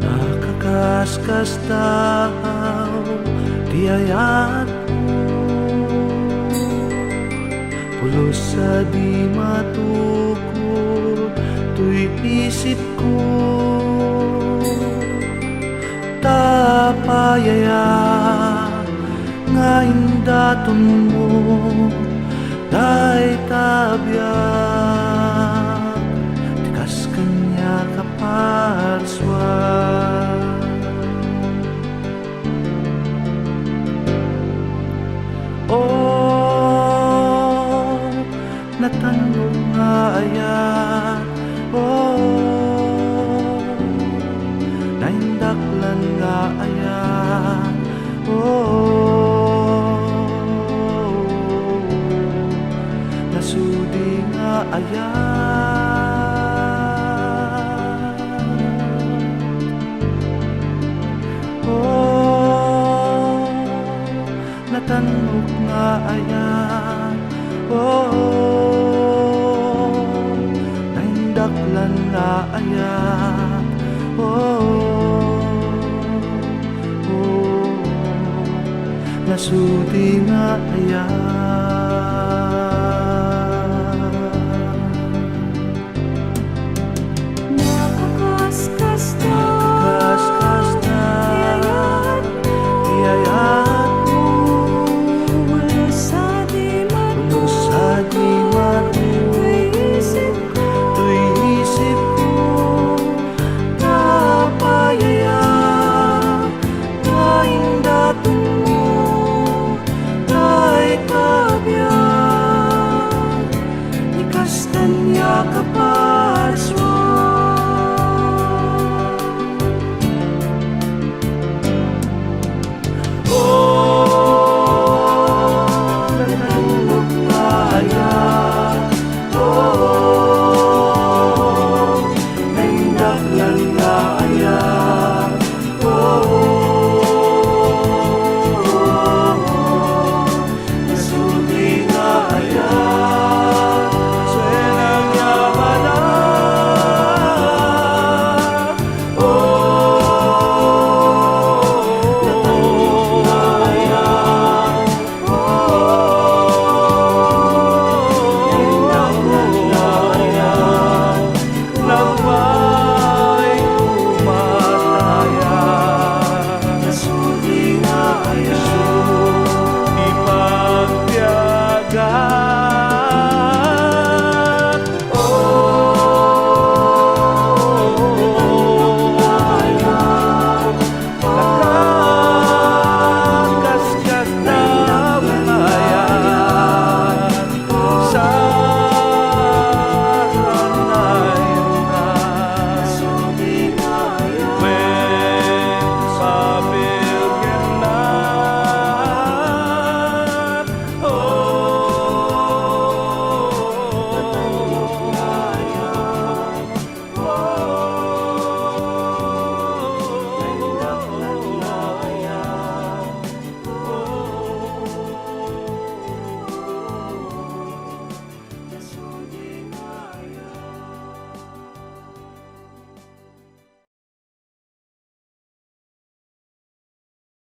Nakakaskas daw di ayat mo, pulos sa di matukod tuy isip ko. Tapayaya nga indaton mo day tabyak tikas kanya kaparswa. Oh, natanong nga ayat, oh, naindaklan nga ayat, oh, nasudi nga ayat, oh, natanong nga ayat, oh, naindaklan nga ayat, oh, nasudi nga ayat.